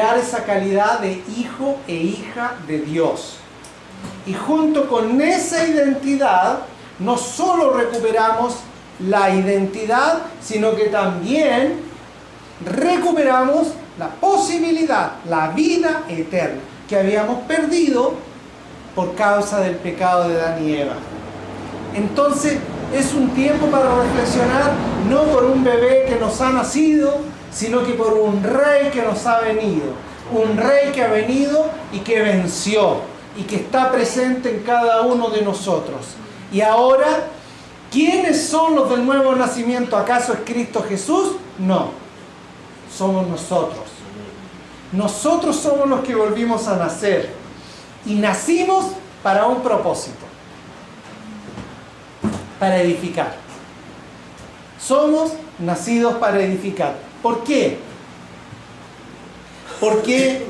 recuperar esa calidad de hijo e hija de Dios. Y junto con esa identidad, no solo recuperamos la identidad, sino que también recuperamos la posibilidad, la vida eterna, que habíamos perdido por causa del pecado de Adán y Eva. Entonces, es un tiempo para reflexionar, no por un bebé que nos ha nacido, sino que por un rey que nos ha venido. Un rey que ha venido y que venció, y que está presente en cada uno de nosotros. Y ahora, ¿quiénes son los del nuevo nacimiento? ¿Acaso es Cristo Jesús? No, somos nosotros. Nosotros somos los que volvimos a nacer. Y nacimos para un propósito. Para edificar. Somos nacidos para edificar. ¿Por qué? Porque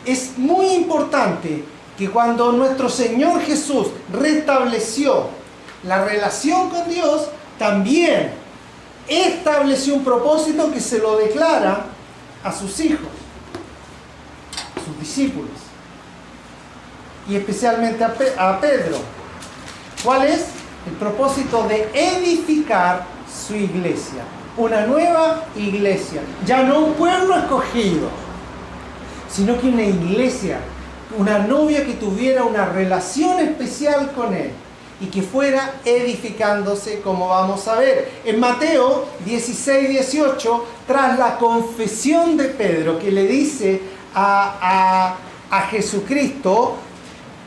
es muy importante que cuando nuestro Señor Jesús restableció la relación con Dios, también estableció un propósito que se lo declara a sus hijos, a sus discípulos, y especialmente a Pedro. ¿Cuál es? El propósito de edificar su iglesia, una nueva iglesia, ya no un pueblo escogido, sino que una iglesia, una novia que tuviera una relación especial con Él y que fuera edificándose, como vamos a ver. En Mateo 16-18, tras la confesión de Pedro, que le dice a Jesucristo,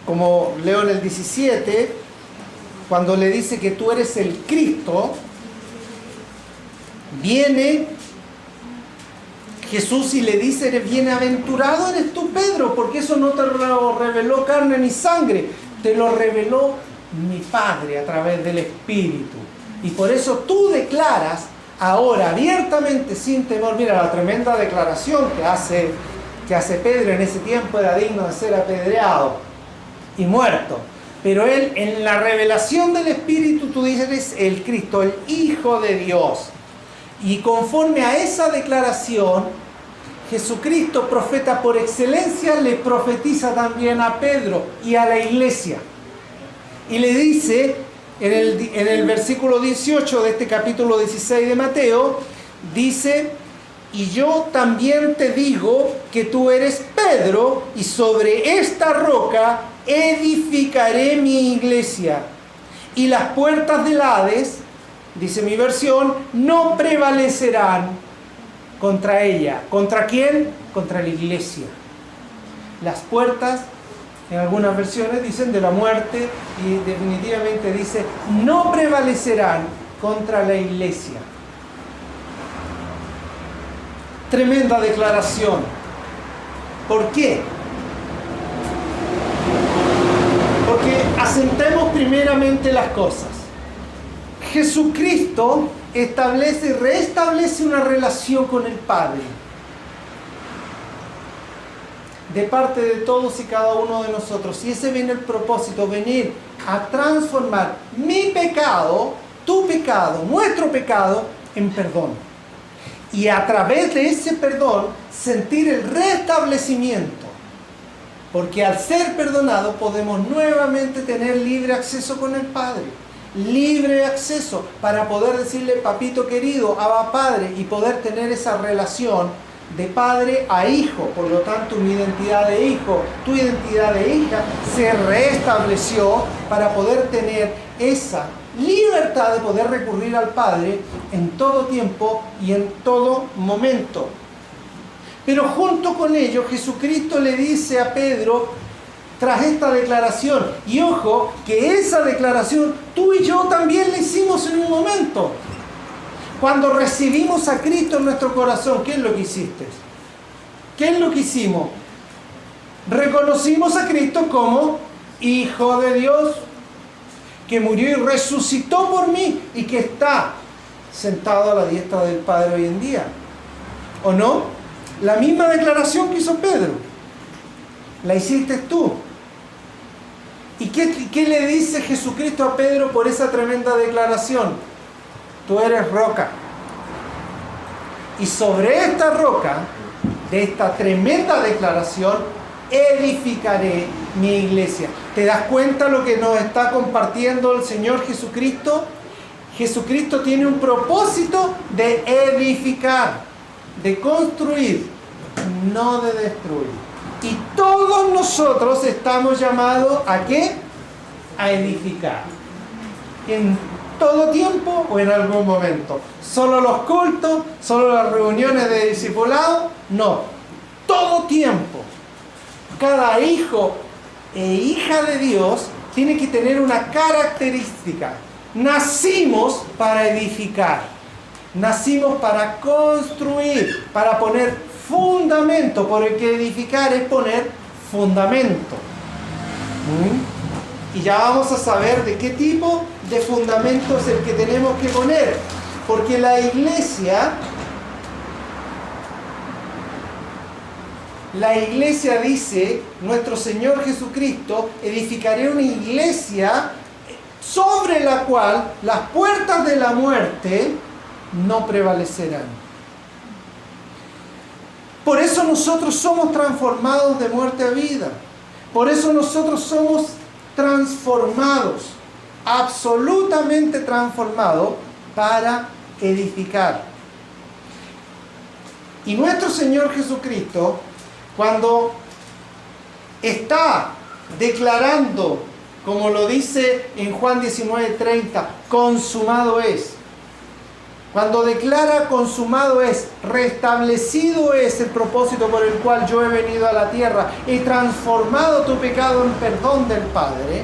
como leo en el 17, cuando le dice que tú eres el Cristo, viene Jesús y le dice: eres bienaventurado eres tú, Pedro, porque eso no te lo reveló carne ni sangre, te lo reveló mi Padre a través del Espíritu. Y por eso tú declaras ahora abiertamente, sin temor. Mira la tremenda declaración que hace Pedro. En ese tiempo era digno de ser apedreado y muerto. Pero él, en la revelación del Espíritu, tú dices: eres el Cristo, el Hijo de Dios. Y conforme a esa declaración, Jesucristo, profeta por excelencia, le profetiza también a Pedro y a la iglesia. Y le dice, en el versículo 18 de este capítulo 16 de Mateo, dice: y yo también te digo que tú eres Pedro, y sobre esta roca edificaré mi iglesia, y las puertas del Hades, dice mi versión, no prevalecerán contra ella. ¿Contra quién? Contra la iglesia. Las puertas, en algunas versiones dicen de la muerte, y definitivamente dice no prevalecerán contra la iglesia. Tremenda declaración. ¿Por qué? Porque asentemos primeramente las cosas. Jesucristo establece y restablece una relación con el Padre, de parte de todos y cada uno de nosotros. Y ese viene el propósito, venir a transformar mi pecado, tu pecado, nuestro pecado, en perdón. Y a través de ese perdón, sentir el restablecimiento. Porque al ser perdonado, podemos nuevamente tener libre acceso con el Padre. Libre acceso para poder decirle: papito querido, Abba Padre, y poder tener esa relación de padre a hijo. Por lo tanto, mi identidad de hijo, tu identidad de hija se restableció para poder tener esa libertad de poder recurrir al Padre en todo tiempo y en todo momento. Pero junto con ello, Jesucristo le dice a Pedro, tras esta declaración, y ojo, que esa declaración tú y yo también la hicimos en un momento. Cuando recibimos a Cristo en nuestro corazón, ¿qué es lo que hiciste? ¿Qué es lo que hicimos? Reconocimos a Cristo como Hijo de Dios, que murió y resucitó por mí y que está sentado a la diestra del Padre hoy en día. ¿O no? La misma declaración que hizo Pedro, la hiciste tú. ¿Y qué le dice Jesucristo a Pedro por esa tremenda declaración? Tú eres roca. Y sobre esta roca de esta tremenda declaración: edificaré mi iglesia. ¿Te das cuenta lo que nos está compartiendo el Señor Jesucristo? Jesucristo tiene un propósito de edificar, de construir, no de destruir. Y todos nosotros estamos llamados ¿a qué? A edificar. En todo tiempo o en algún momento. ¿Solo los cultos? ¿Solo las reuniones de discipulado? No. Todo tiempo. Cada hijo e hija de Dios tiene que tener una característica. Nacimos para edificar. Nacimos para construir, para poner fundamento, porque edificar es poner fundamento. Y ya vamos a saber de qué tipo de fundamento es el que tenemos que poner, porque la iglesia dice, nuestro Señor Jesucristo: edificaré una iglesia sobre la cual las puertas de la muerte no prevalecerán. Por eso nosotros somos transformados de muerte a vida. Por eso nosotros somos transformados, absolutamente transformados, para edificar. Y nuestro Señor Jesucristo, cuando está declarando, como lo dice en Juan 19:30, consumado es. Cuando declara consumado es, restablecido es el propósito por el cual yo he venido a la tierra, he transformado tu pecado en perdón del Padre,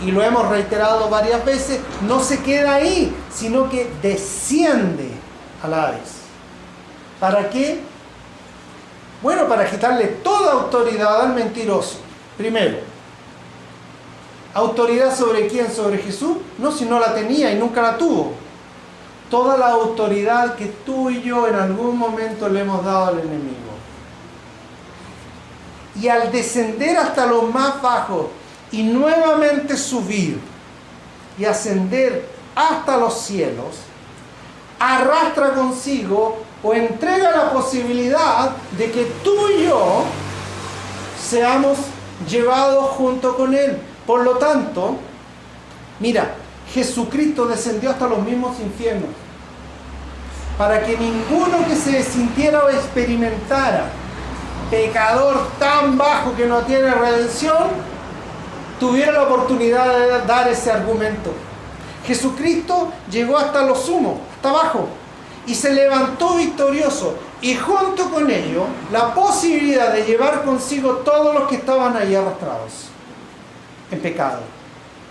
y lo hemos reiterado varias veces, no se queda ahí, sino que desciende al Hades. ¿Para qué? Bueno, para quitarle toda autoridad al mentiroso. Primero, ¿autoridad sobre quién? ¿Sobre Jesús? No, si no la tenía y nunca la tuvo. Toda la autoridad que tú y yo en algún momento le hemos dado al enemigo. Y al descender hasta lo más bajo y nuevamente subir y ascender hasta los cielos, arrastra consigo o entrega la posibilidad de que tú y yo seamos llevados junto con Él. Por lo tanto, mira, Jesucristo descendió hasta los mismos infiernos para que ninguno que se sintiera o experimentara pecador tan bajo que no tiene redención tuviera la oportunidad de dar ese argumento. Jesucristo llegó hasta lo sumo, hasta abajo, y se levantó victorioso, y junto con ello la posibilidad de llevar consigo todos los que estaban ahí arrastrados en pecado,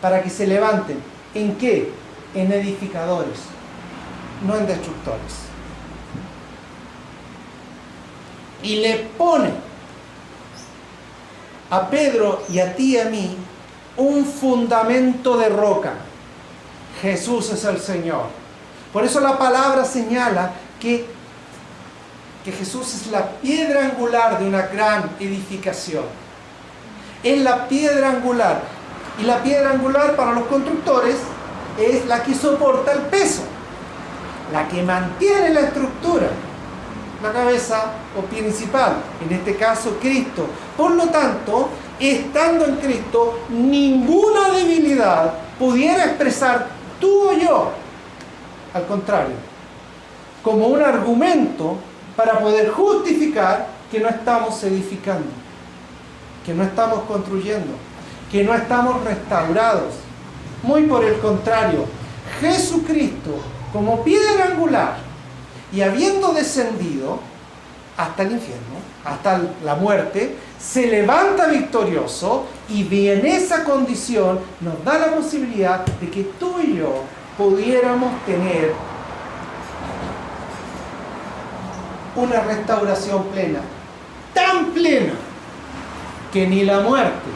para que se levanten. ¿En qué? En edificadores, no en destructores. Y le pone a Pedro y a ti y a mí un fundamento de roca. Jesús es el Señor. Por eso la palabra señala que Jesús es la piedra angular de una gran edificación. Es la piedra angular. Y la piedra angular para los constructores es la que soporta el peso, la que mantiene la estructura, la cabeza o principal, en este caso Cristo. Por lo tanto, estando en Cristo, ninguna debilidad pudiera expresar tú o yo, al contrario, como un argumento para poder justificar que no estamos edificando, que no estamos construyendo, que no estamos restaurados. Muy por el contrario, Jesucristo, como piedra angular, y habiendo descendido hasta el infierno, hasta la muerte, se levanta victorioso, y en esa condición nos da la posibilidad de que tú y yo pudiéramos tener una restauración plena, tan plena que ni la muerte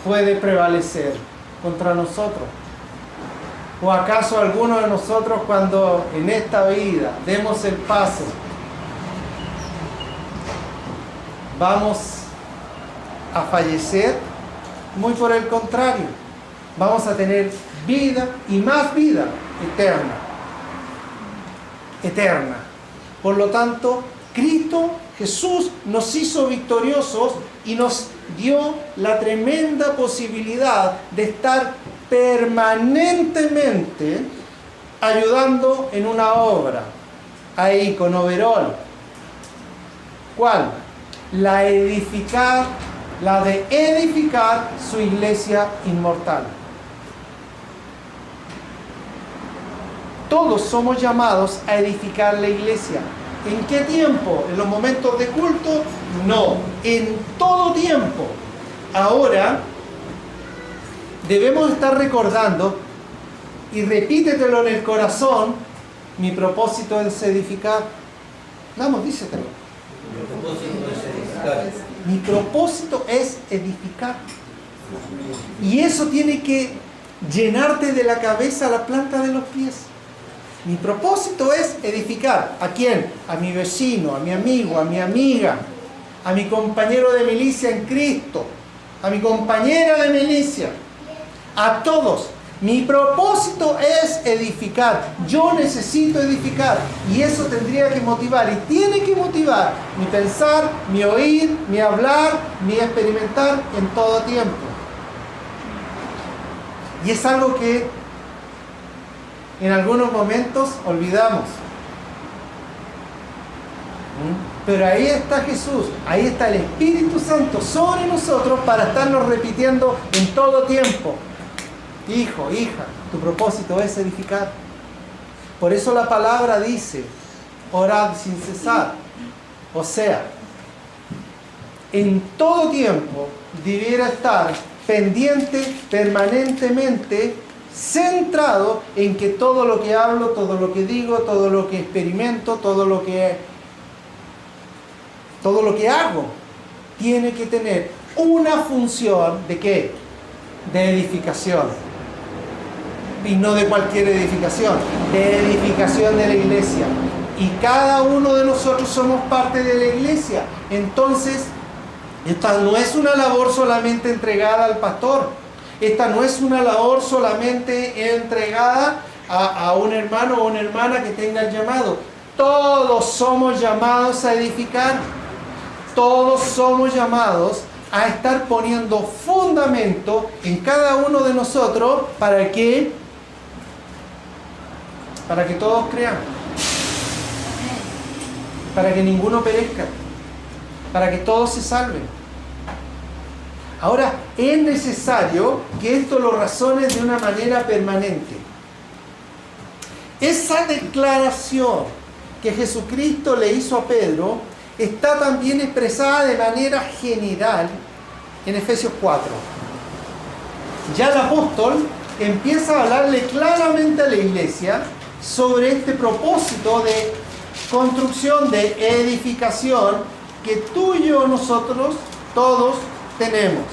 puede prevalecer contra nosotros. ¿O acaso alguno de nosotros, cuando en esta vida demos el paso, vamos a fallecer? Muy por el contrario, vamos a tener vida y más vida eterna. Eterna. Por lo tanto, Cristo Jesús nos hizo victoriosos y nos dio la tremenda posibilidad de estar permanentemente ayudando en una obra. Ahí, con overol. ¿Cuál? La de edificar su iglesia inmortal. Todos somos llamados a edificar la iglesia. ¿En qué tiempo? ¿En los momentos de culto? No, en todo tiempo. Ahora, debemos estar recordando, y repítetelo en el corazón, mi propósito es edificar. Vamos, dísetelo. Mi propósito es edificar. Y eso tiene que llenarte de la cabeza a la planta de los pies. Mi propósito es edificar. ¿A quién? A mi vecino, a mi amigo, a mi amiga, a mi compañero de milicia en Cristo, a mi compañera de milicia, a todos. Mi propósito es edificar. Yo necesito edificar. Y eso tendría que motivar, y tiene que motivar mi pensar, mi oír, mi hablar, mi experimentar en todo tiempo. Y es algo que en algunos momentos olvidamos. Pero ahí está Jesús, ahí está el Espíritu Santo sobre nosotros para estarnos repitiendo en todo tiempo. Hijo, hija, tu propósito es edificar. Por eso la palabra dice, orad sin cesar. O sea, en todo tiempo debiera estar pendiente permanentemente, centrado en que todo lo que hablo, todo lo que digo, todo lo que experimento, todo lo que hago, tiene que tener una función ¿de qué? De edificación. Y no de cualquier edificación, de edificación de la iglesia. Y cada uno de nosotros somos parte de la iglesia. Entonces, esta no es una labor solamente entregada al pastor. Esta no es una labor solamente entregada a un hermano o una hermana que tenga el llamado. Todos somos llamados a edificar. Todos somos llamados a estar poniendo fundamento en cada uno de nosotros para que todos crean. Para que ninguno perezca. Para que todos se salven. Ahora, es necesario que esto lo razones de una manera permanente. Esa declaración que Jesucristo le hizo a Pedro está también expresada de manera general en Efesios 4. Ya el apóstol empieza a hablarle claramente a la iglesia sobre este propósito de construcción, de edificación que tú y yo, nosotros, todos tenemos.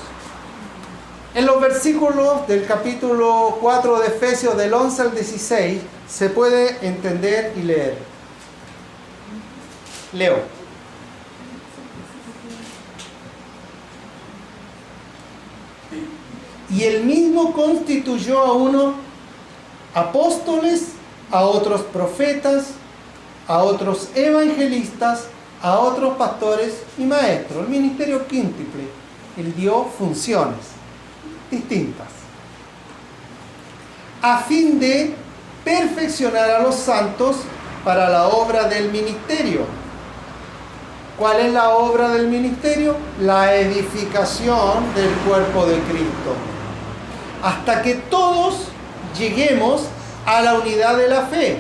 En los versículos del capítulo 4 de Efesios, del 11 al 16, se puede entender y leer. Leo. Y él mismo constituyó a unos apóstoles, a otros profetas, a otros evangelistas, a otros pastores y maestros. El ministerio quíntuple. Él dio funciones distintas a fin de perfeccionar a los santos para la obra del ministerio. ¿Cuál es la obra del ministerio? La edificación del cuerpo de Cristo, hasta que todos lleguemos a la unidad de la fe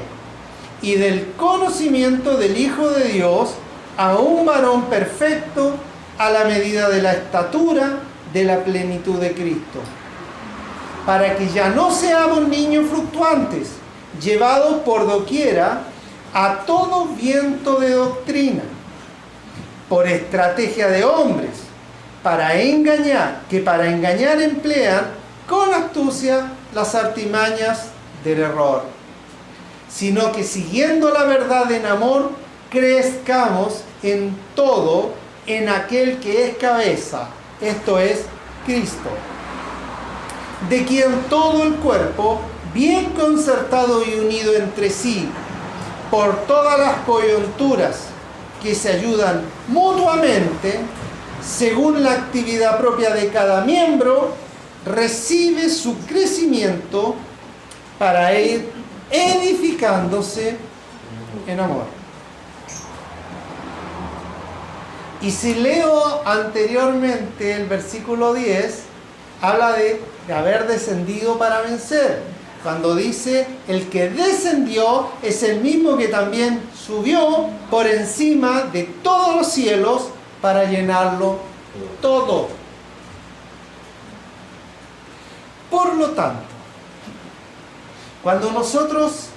y del conocimiento del Hijo de Dios, a un varón perfecto, a la medida de la estatura de la plenitud de Cristo, para que ya no seamos niños fluctuantes, llevados por doquiera a todo viento de doctrina, por estrategia de hombres, para engañar emplean con astucia las artimañas del error, sino que siguiendo la verdad en amor, crezcamos en todo en aquel que es cabeza, esto es Cristo, de quien todo el cuerpo, bien concertado y unido entre sí, por todas las coyunturas, que se ayudan mutuamente, según la actividad propia de cada miembro, recibe su crecimiento para ir edificándose en amor. Y si leo anteriormente el versículo 10, habla de haber descendido para vencer. Cuando dice, el que descendió es el mismo que también subió por encima de todos los cielos para llenarlo todo. Por lo tanto, cuando nosotros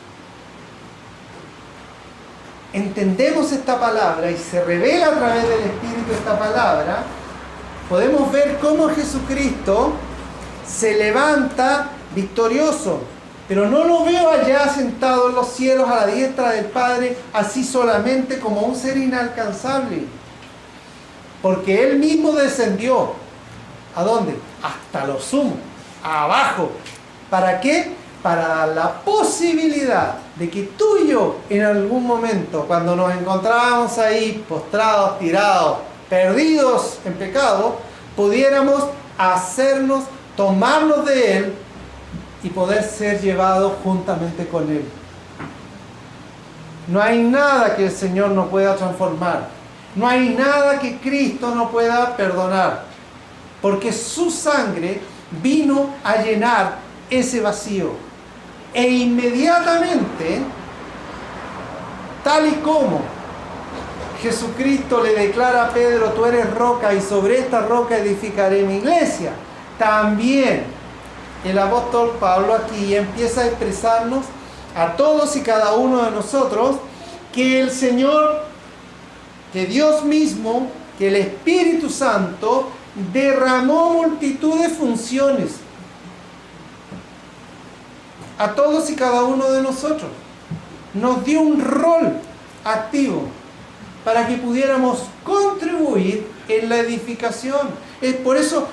entendemos esta palabra y se revela a través del Espíritu esta palabra, podemos ver cómo Jesucristo se levanta victorioso. Pero no lo veo allá sentado en los cielos a la diestra del Padre, así solamente como un ser inalcanzable. Porque Él mismo descendió. ¿A dónde? Hasta lo sumo, abajo. ¿Para qué? Para dar la posibilidad de que tú y yo, en algún momento, cuando nos encontrábamos ahí, postrados, tirados, perdidos en pecado, pudiéramos hacernos, tomarnos de Él y poder ser llevados juntamente con Él. No hay nada que el Señor no pueda transformar. No hay nada que Cristo no pueda perdonar. Porque su sangre vino a llenar ese vacío. E inmediatamente, tal y como Jesucristo le declara a Pedro, tú eres roca y sobre esta roca edificaré mi iglesia, también el apóstol Pablo aquí empieza a expresarnos a todos y cada uno de nosotros que el Señor, que Dios mismo, que el Espíritu Santo derramó multitud de funciones a todos y cada uno de nosotros. Nos dio un rol activo para que pudiéramos contribuir en la edificación. Es por eso,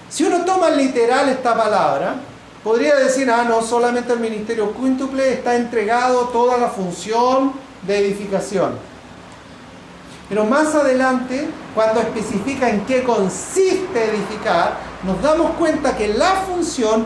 si uno toma literal esta palabra, podría decir, no, solamente el ministerio quíntuple está entregado toda la función de edificación. Pero más adelante, cuando especifica en qué consiste edificar, nos damos cuenta que la función